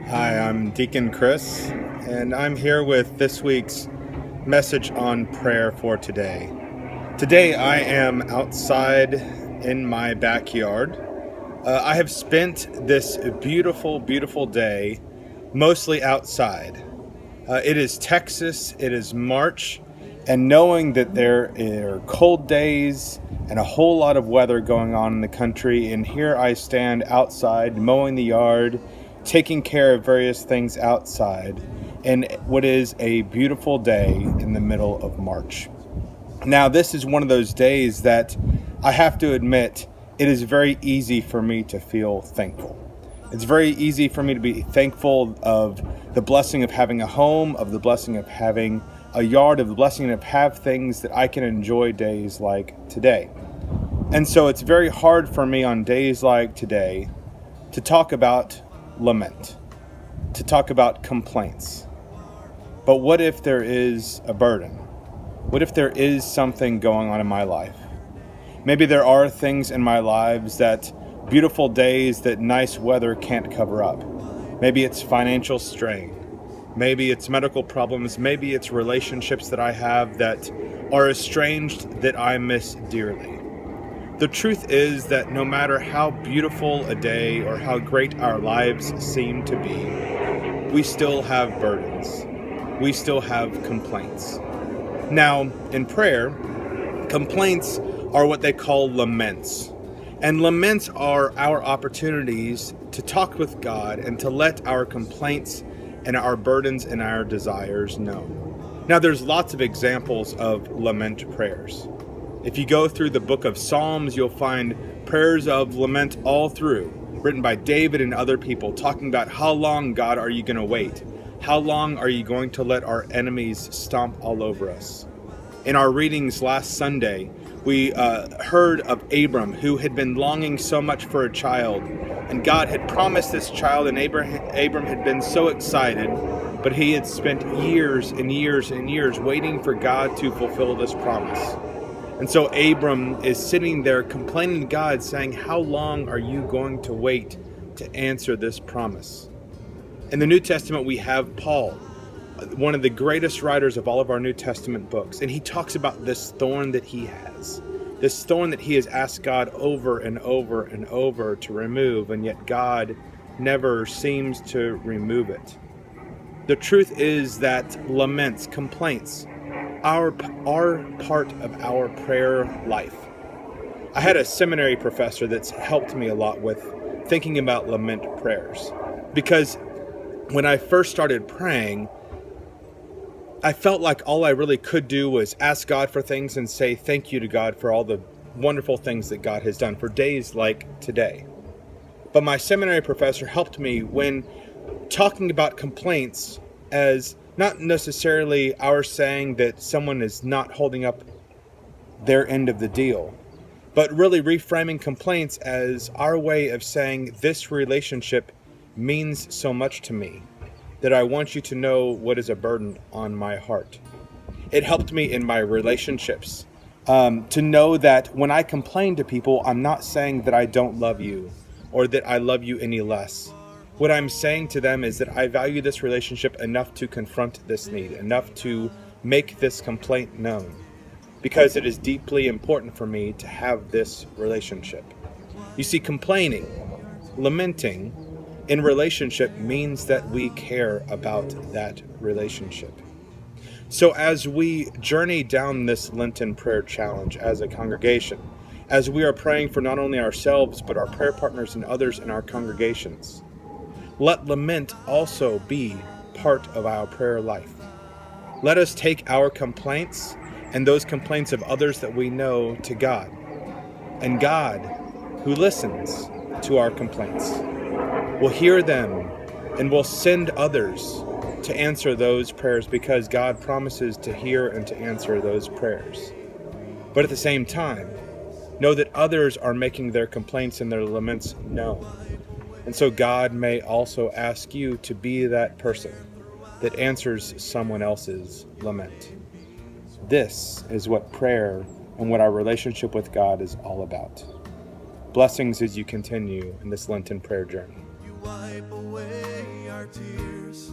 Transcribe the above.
Hi, I'm Deacon Chris, and I'm here with this week's message on prayer for today. Today I am outside in my backyard. I have spent this beautiful, beautiful day mostly outside. It is Texas, it is March, and knowing that there are cold days and a whole lot of weather going on in the country, and here I stand outside mowing the yard, taking care of various things outside, in what is a beautiful day in the middle of March. Now, this is one of those days that I have to admit, it is very easy for me to feel thankful. It's very easy for me to be thankful of the blessing of having a home, of the blessing of having a yard, of the blessing of have things that I can enjoy days like today. And so it's very hard for me on days like today to talk about lament, to talk about complaints. But what if there is a burden? What if there is something going on in my life? Maybe there are things in my lives that beautiful days that nice weather can't cover up. Maybe it's financial strain. Maybe it's medical problems. Maybe it's relationships that I have that are estranged that I miss dearly. The truth is that no matter how beautiful a day or how great our lives seem to be, we still have burdens. We still have complaints. Now, in prayer, complaints are what they call laments. And laments are our opportunities to talk with God and to let our complaints and our burdens and our desires known. Now, there's lots of examples of lament prayers. If you go through the book of Psalms, you'll find prayers of lament all through, written by David and other people, talking about how long, God, are you going to wait? How long are you going to let our enemies stomp all over us? In our readings last Sunday, we heard of Abram, who had been longing so much for a child, and God had promised this child, and Abram had been so excited, but he had spent years and years and years waiting for God to fulfill this promise. And so Abram is sitting there complaining to God, saying, how long are you going to wait to answer this promise? In the New Testament, we have Paul, one of the greatest writers of all of our New Testament books, and he talks about this thorn that he has, this thorn that he has asked God over and over and over to remove, and yet God never seems to remove it. The truth is that laments, complaints, are part of our prayer life. I had a seminary professor that's helped me a lot with thinking about lament prayers, because when I first started praying, I felt like all I really could do was ask God for things and say thank you to God for all the wonderful things that God has done for days like today. But my seminary professor helped me when talking about complaints as not necessarily our saying that someone is not holding up their end of the deal, but really reframing complaints as our way of saying this relationship means so much to me that I want you to know what is a burden on my heart. It helped me in my relationships to know that when I complain to people, I'm not saying that I don't love you or that I love you any less. What I'm saying to them is that I value this relationship enough to confront this need, enough to make this complaint known, because it is deeply important for me to have this relationship. You see, complaining, lamenting in relationship means that we care about that relationship. So as we journey down this Lenten prayer challenge as a congregation, as we are praying for not only ourselves, but our prayer partners and others in our congregations, let lament also be part of our prayer life. Let us take our complaints and those complaints of others that we know to God. And God, who listens to our complaints, will hear them and will send others to answer those prayers, because God promises to hear and to answer those prayers. But at the same time, know that others are making their complaints and their laments known. And so God may also ask you to be that person that answers someone else's lament. This is what prayer and what our relationship with God is all about. Blessings as you continue in this Lenten prayer journey. wipe away our tears.